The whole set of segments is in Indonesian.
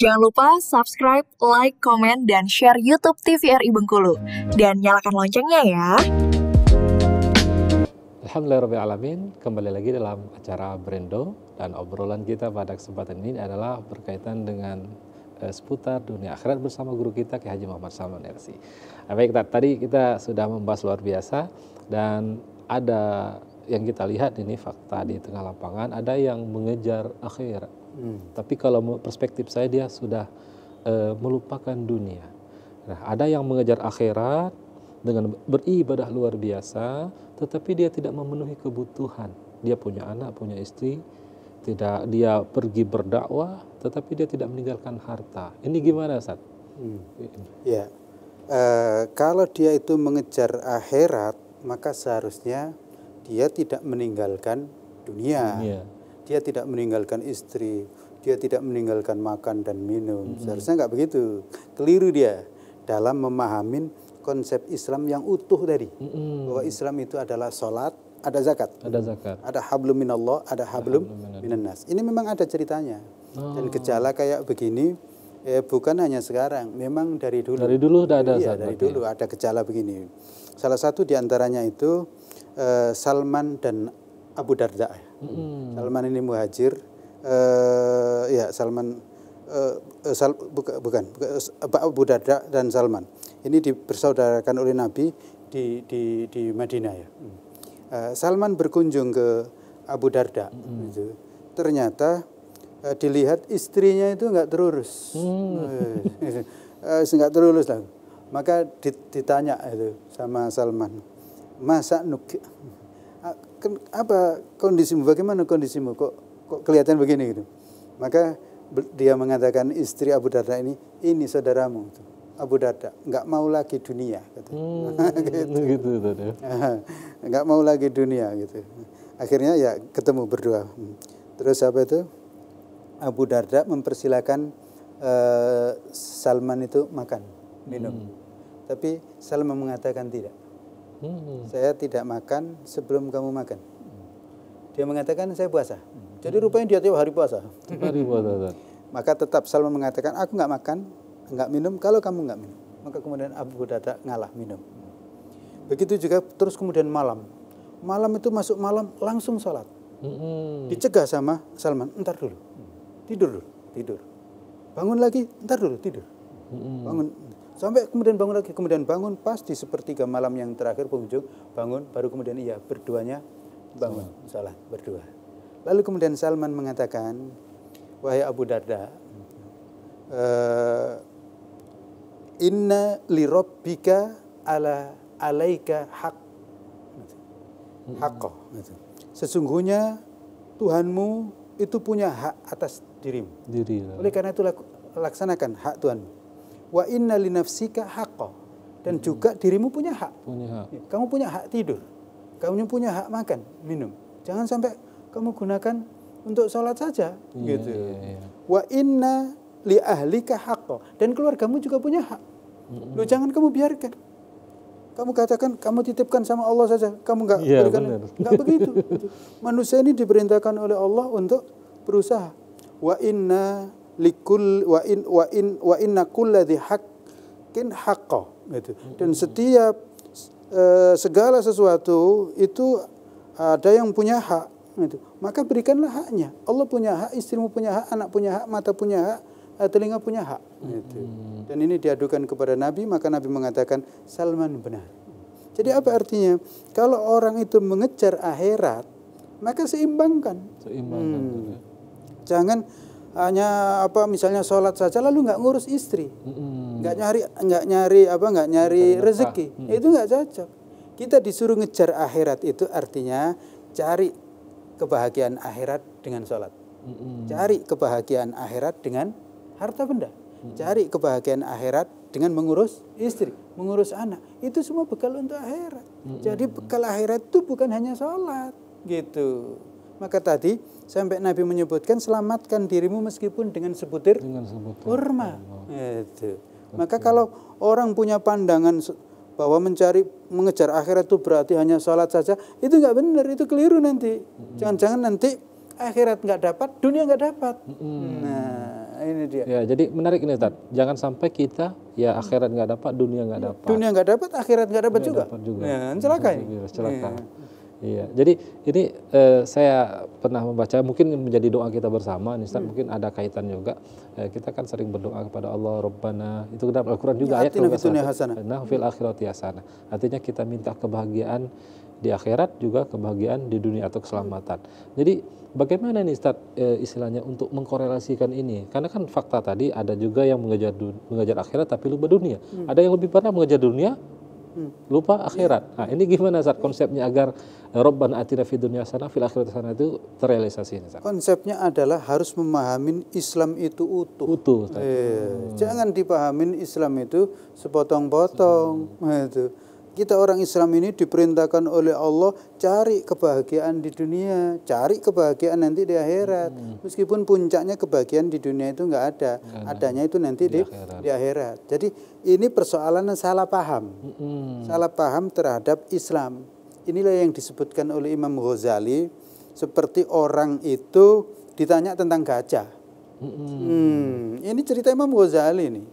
Jangan lupa subscribe, like, komen, dan share YouTube TVRI Bengkulu. Dan nyalakan loncengnya ya. Alhamdulillahirrahmanirrahim. Kembali lagi dalam acara Brendo. Dan obrolan kita pada kesempatan ini adalah berkaitan dengan seputar dunia akhirat bersama guru kita Kiai Haji Muhammad Salman RC. Baik, tadi kita sudah membahas luar biasa. Dan ada yang kita lihat ini fakta di tengah lapangan, ada yang mengejar akhirat. Tapi kalau perspektif saya dia sudah melupakan dunia. Nah, ada yang mengejar akhirat dengan beribadah luar biasa, tetapi dia tidak memenuhi kebutuhan. Dia punya anak, punya istri, dia pergi berdakwah, tetapi dia tidak meninggalkan harta. Ini gimana, Ustaz? Ya, kalau dia itu mengejar akhirat, maka seharusnya dia tidak meninggalkan dunia. Dia tidak meninggalkan istri, dia tidak meninggalkan makan dan minum. Seharusnya nggak begitu. Keliru dia dalam memahami konsep Islam yang utuh tadi. Bahwa Islam itu adalah sholat, ada zakat. Ada hablum minallah, ada hablum minannas. Ini memang ada ceritanya. Dan gejala kayak begini bukan hanya sekarang, memang dari dulu. Dari dulu sudah ada. Iya, dari dulu ada gejala begini. Salah satu diantaranya itu Salman dan Abu Darda. Salman ini muhajir, Salman bukan Abu Darda dan Salman. Ini dipersaudarakan oleh Nabi di Madinah ya. Salman berkunjung ke Abu Darda. Ternyata dilihat istrinya itu nggak terurus, nggak terurus lah. Maka ditanya itu sama Salman, masa apa kondisimu, bagaimana kondisimu, kok kelihatan begini gitu. Maka dia mengatakan, istri Abu Darda ini saudaramu Abu Darda, nggak mau lagi dunia gitu. Nggak mau lagi dunia gitu. Akhirnya ya ketemu berdua. Terus apa itu, Abu Darda mempersilakan Salman itu makan minum, tapi Salman mengatakan tidak. Saya tidak makan sebelum kamu makan. Dia mengatakan saya puasa. Jadi rupanya dia tiap hari puasa. Maka tetap Salman mengatakan aku nggak makan, nggak minum kalau kamu nggak minum. Maka kemudian Abu Darda ngalah minum. Begitu juga terus kemudian malam. Malam itu masuk malam langsung sholat. Dicegah sama Salman, entar dulu. Tidur. Bangun lagi, entar dulu, tidur. Bangun. Sampai kemudian bangun lagi, kemudian bangun pas di sepertiga malam yang terakhir penghujung, bangun, baru kemudian berduanya bangun, salat berdua. Lalu kemudian Salman mengatakan, wahai Abu Darda, inna li rabbika alaika haqqo. Sesungguhnya Tuhanmu itu punya hak atas dirimu. Oleh karena itu laksanakan hak Tuhanmu. Wa inna li nafsika haqqo, dan juga dirimu punya hak. Kamu punya hak tidur, kamu punya hak makan, minum. Jangan sampai kamu gunakan untuk sholat saja, gitu. Wa inna li ahlika haqqo, dan keluargamu juga punya hak. Lu jangan kamu biarkan. Kamu katakan kamu titipkan sama Allah saja, kamu nggak berikan, nggak begitu. Manusia ini diperintahkan oleh Allah untuk berusaha. Wa inna kulladzi haqqin haqqo, gitu. Dan setiap segala sesuatu itu ada yang punya hak, gitu. Maka berikanlah haknya. Allah punya hak, istrimu punya hak, anak punya hak, mata punya hak, telinga punya hak, gitu. Dan ini diadukan kepada Nabi, maka Nabi mengatakan Salman benar. Jadi apa artinya? Kalau orang itu mengejar akhirat, maka seimbangkan. Jangan hanya misalnya sholat saja lalu nggak ngurus istri, nggak nyari rezeki, itu nggak cocok. Kita disuruh ngejar akhirat, itu artinya cari kebahagiaan akhirat dengan sholat, cari kebahagiaan akhirat dengan harta benda, cari kebahagiaan akhirat dengan mengurus istri, mengurus anak, itu semua bekal untuk akhirat. Jadi bekal akhirat itu bukan hanya sholat, gitu. Maka tadi sampai Nabi menyebutkan selamatkan dirimu meskipun dengan sebutir kurma. Itu. Maka kalau orang punya pandangan bahwa mengejar akhirat itu berarti hanya sholat saja, itu nggak benar, itu keliru nanti. Jangan-jangan nanti akhirat nggak dapat, dunia nggak dapat. Nah, ini dia. Ya, jadi menarik ini Ustaz. Jangan sampai kita ya akhirat nggak dapat, dunia nggak dapat. Dunia nggak dapat, akhirat nggak dapat juga. Ya, celaka ini. Celaka. Iya. Jadi ini saya pernah membaca, mungkin menjadi doa kita bersama, nih Ustaz, mungkin ada kaitan juga. Kita kan sering berdoa kepada Allah, Rabbana, itu dalam Al-Quran juga ayat nah fil akhirati hasanah. Artinya kita minta kebahagiaan di akhirat, juga kebahagiaan di dunia atau keselamatan. Jadi bagaimana nih Ustaz istilahnya untuk mengkorelasikan ini? Karena kan fakta tadi ada juga yang mengejar akhirat tapi lupa dunia. Ada yang lebih parah mengejar dunia lupa akhirat. Nah, ini gimana Ustaz konsepnya agar Rabbana atina fid dunya hasanah fil akhirati hasanah itu terrealisasi ini, Ustaz? Konsepnya adalah harus memahami Islam itu utuh. Jangan dipahamin Islam itu sepotong-potong. Itu. Kita orang Islam ini diperintahkan oleh Allah cari kebahagiaan di dunia, cari kebahagiaan nanti di akhirat. Meskipun puncaknya kebahagiaan di dunia itu nggak ada, adanya itu nanti di akhirat. Jadi ini persoalan salah paham, salah paham terhadap Islam. Inilah yang disebutkan oleh Imam Ghazali, seperti orang itu ditanya tentang gajah. Ini cerita Imam Ghazali nih.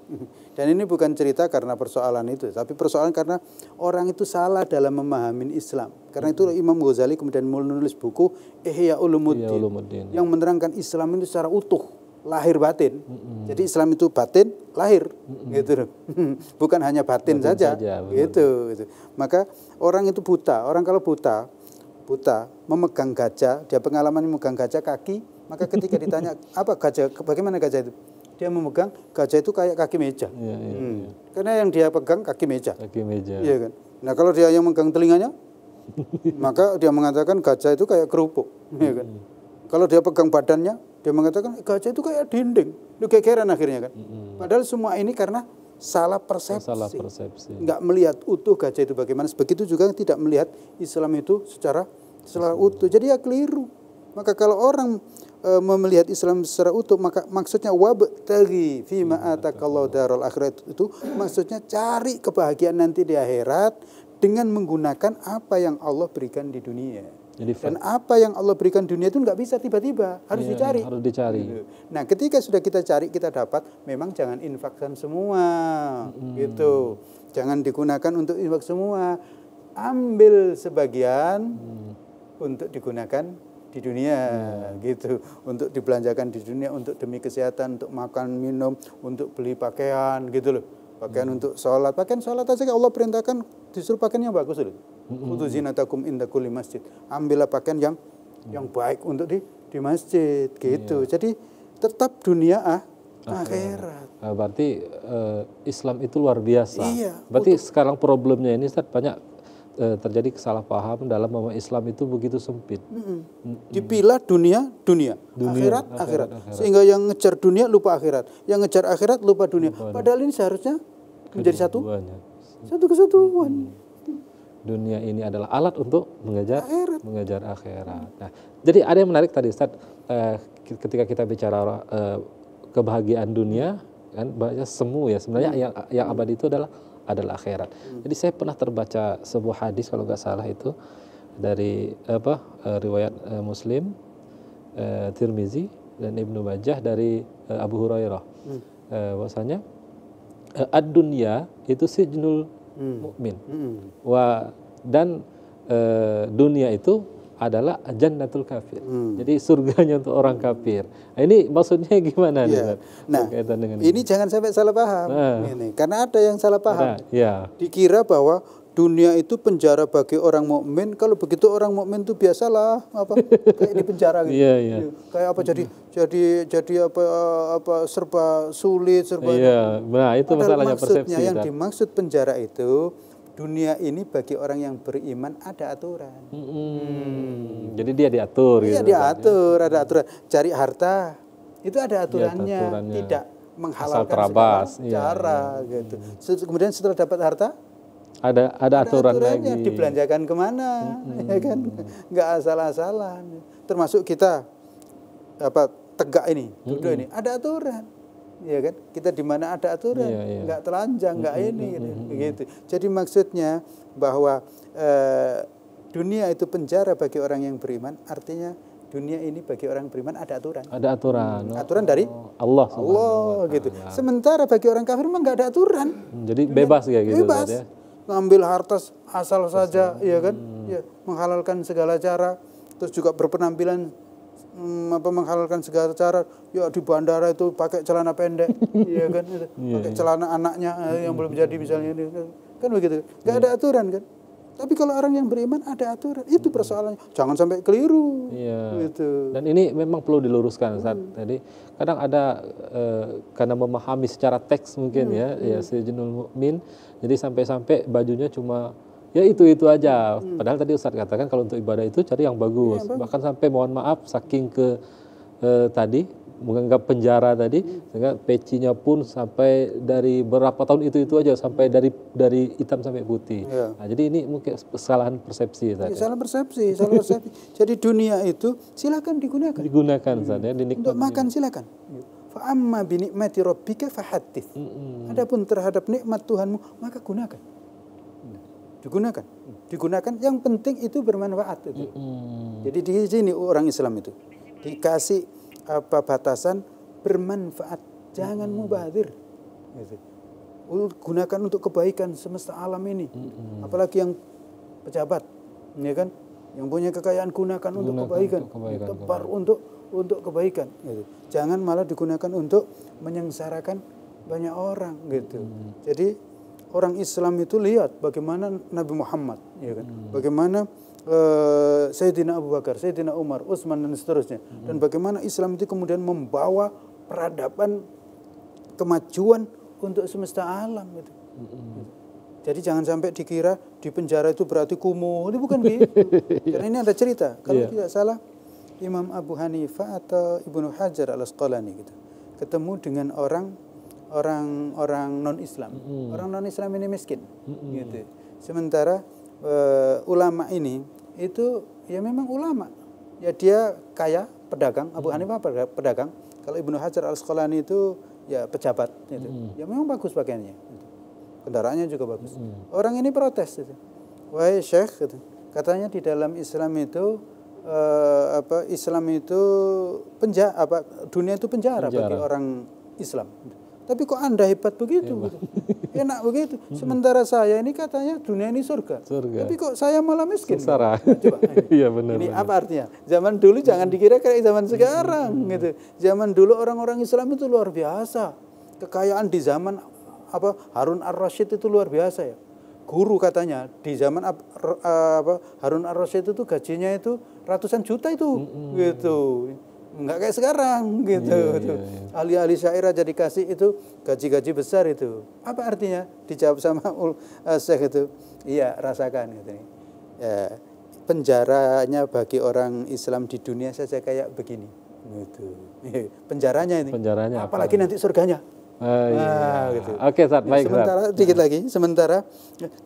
Dan ini bukan cerita karena persoalan itu, tapi persoalan karena orang itu salah dalam memahami Islam. Karena itu Imam Ghazali kemudian menulis buku Ihya Ulumuddin yang menerangkan Islam itu secara utuh, lahir batin. Jadi Islam itu batin, lahir, gitu. Bukan hanya batin saja, gitu. Maka orang itu buta. Orang kalau buta memegang gajah, dia pengalaman memegang gajah kaki, maka ketika ditanya apa gajah, bagaimana gajah itu? Dia memegang gajah itu kayak kaki meja. Karena yang dia pegang kaki meja. Iya kan? Nah kalau dia yang megang telinganya, maka dia mengatakan gajah itu kayak kerupuk. Iya kan? Kalau dia pegang badannya, dia mengatakan gajah itu kayak dinding. Itu gegeran akhirnya kan. Padahal semua ini karena salah persepsi. Nggak melihat utuh gajah itu bagaimana. Begitu juga tidak melihat Islam itu secara utuh. Jadi ya keliru. Maka kalau orang melihat Islam secara utuh, maka maksudnya wabtaghi fima atakallahu daral akhirat, itu maksudnya cari kebahagiaan nanti di akhirat dengan menggunakan apa yang Allah berikan di dunia. Dan apa yang Allah berikan di dunia itu nggak bisa tiba-tiba, harus dicari. Nah, ketika sudah kita cari, kita dapat, memang jangan infakkan semua, gitu. Jangan digunakan untuk infak semua. Ambil sebagian untuk digunakan di dunia, gitu, untuk dibelanjakan di dunia, untuk demi kesehatan, untuk makan minum, untuk beli pakaian, gitu loh, pakaian untuk sholat, pakaian sholat aja Allah perintahkan disuruh pakaian yang bagus loh, untuk zinatakum inda kulli masjid, ambillah pakaian yang baik untuk di masjid, gitu. Jadi tetap dunia akhirat. Berarti Islam itu luar biasa. Berarti sekarang problemnya ini Ustaz, banyak terjadi kesalahpaham dalam bahwa Islam itu begitu sempit. Dipilah dunia, akhirat. Sehingga yang ngejar dunia lupa akhirat, yang ngejar akhirat lupa dunia. Padahal ini seharusnya menjadi satu kesatuan. Dunia ini adalah alat untuk mengejar akhirat. Nah, jadi ada yang menarik tadi Ustaz, ketika kita bicara kebahagiaan dunia, kan banyak semu ya. Sebenarnya yang abadi itu adalah akhirat. Jadi saya pernah terbaca sebuah hadis kalau nggak salah itu dari riwayat Muslim, Tirmizi dan Ibnu Majah dari Abu Hurairah. Bahwasanya ad-dunya itu sijnul mukmin. Dan dunia itu adalah jannatul kafir. Jadi surganya untuk orang kafir. Nah, ini maksudnya gimana nih? Nah, ini jangan sampai salah paham. Ini karena ada yang salah paham. Dikira bahwa dunia itu penjara bagi orang mukmin. Kalau begitu orang mukmin itu biasalah kayak di penjara gitu. Kayak apa jadi apa serba sulit, serba. Nah, itu masalahnya persepsi. Yang dimaksud penjara itu, dunia ini bagi orang yang beriman ada aturan. Jadi dia diatur. Iya, gitu, ada aturan. Cari harta itu ada aturannya. Tidak menghalalkan segala cara, gitu. Kemudian setelah dapat harta, ada aturan lagi. Dibelanjakan kemana, ya kan? Nggak asal-asalan. Termasuk kita tegak ini, duduk ini, ada aturan. Ya kan, kita di mana ada aturan, nggak telanjang, nggak ini, gitu. Jadi maksudnya bahwa dunia itu penjara bagi orang yang beriman, artinya dunia ini bagi orang beriman ada aturan. Ada aturan. Aturan dari Allah gitu. Sementara bagi orang kafir memang nggak ada aturan. Jadi bebas kayak gitu. Bebas. Ya? Ngambil harta asal saja, ya kan? Ya, menghalalkan segala cara. Terus juga berpenampilan menghalalkan segala cara. Ya di bandara itu pakai celana pendek, ya kan? Pakai celana anaknya yang belum jadi misalnya, kan begitu. Nggak ada aturan kan? Tapi kalau orang yang beriman ada aturan, itu persoalannya. Jangan sampai keliru. Iya. Gitu. Dan ini memang perlu diluruskan saat tadi. Kadang ada karena memahami secara teks mungkin ya Sayyidul Mukmin. Jadi sampai-sampai bajunya cuma ya itu aja. Padahal tadi Ustadz katakan kalau untuk ibadah itu cari yang bagus. Bahkan sampai mohon maaf saking tadi menganggap penjara tadi, sehingga pecinya pun sampai dari berapa tahun itu aja sampai dari hitam sampai putih. Ya. Nah, jadi ini mungkin kesalahan persepsi tadi. Salah persepsi. Jadi dunia itu silakan digunakan. Digunakan saja, Untuk makan silakan. Fa amma bi ni'mati rabbika fahaddits. Adapun terhadap nikmat Tuhanmu maka gunakan. Digunakan. Yang penting itu bermanfaat itu. Jadi di sini orang Islam itu dikasih batasan bermanfaat, jangan mubadzir. Gitu. Gunakan untuk kebaikan semesta alam ini. Apalagi yang pejabat, ya kan? Yang punya kekayaan gunakan untuk kebaikan. Tebar untuk kebaikan. Gitu. Jangan malah digunakan untuk menyengsarakan banyak orang. Gitu. Jadi orang Islam itu lihat bagaimana Nabi Muhammad, ya kan? Bagaimana Sayyidina Abu Bakar, Sayyidina Umar, Utsman dan seterusnya. Dan bagaimana Islam itu kemudian membawa peradaban kemajuan untuk semesta alam gitu. Jadi jangan sampai dikira di penjara itu berarti kumuh. Itu bukan gitu. Karena ini ada cerita. Kalau tidak salah Imam Abu Hanifah atau Ibnu Hajar Al-Asqalani gitu. Ketemu dengan orang non-Islam. Orang non-Islam ini miskin gitu. Sementara ulama ini itu ya memang ulama. Ya dia kaya, pedagang, Abu Hanifah pedagang. Kalau Ibnu Hajar Al-Asqalani itu ya pejabat gitu. Ya memang bagus pakaiannya. Gitu. Kendaraannya juga bagus. Orang ini protes gitu. Wahai Syekh gitu. Katanya di dalam Islam itu dunia itu penjara bagi orang Islam. Tapi kok Anda hebat begitu? Gitu. Enak begitu. Sementara saya ini katanya dunia ini surga. Tapi kok saya malah miskin? Sengsara. Coba. Iya benar. Ini apa artinya? Zaman dulu jangan dikira kayak zaman sekarang gitu. Zaman dulu orang-orang Islam itu luar biasa. Kekayaan di zaman Harun Ar-Rasyid itu luar biasa ya. Guru katanya di zaman Harun Ar-Rasyid itu gajinya itu ratusan juta itu gitu. Enggak kayak sekarang gitu. Ahli-ahli syair aja dikasih itu gaji-gaji besar itu. Apa artinya? Dijawab sama Syekh itu. Iya, rasakan gitu. Ya, penjaranya bagi orang Islam di dunia saja kayak begini. Gitu. Penjaranya ini. Apalagi nanti surganya. Gitu. Oke, Ustaz, baik. Dikit lagi. Sementara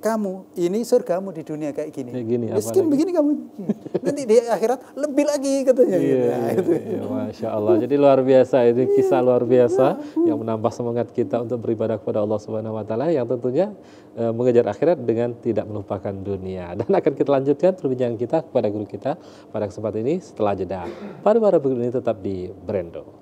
kamu ini surgamu di dunia kayak gini. Miskin begini kamu. Nanti di akhirat lebih lagi katanya. Masya Allah. Jadi luar biasa, ini kisah luar biasa yang menambah semangat kita untuk beribadah kepada Allah Subhanahu Wa Taala, yang tentunya mengejar akhirat dengan tidak melupakan dunia. Dan akan kita lanjutkan perbincangan kita kepada guru kita pada kesempatan ini setelah jeda. Para berikut ini tetap di Brendo.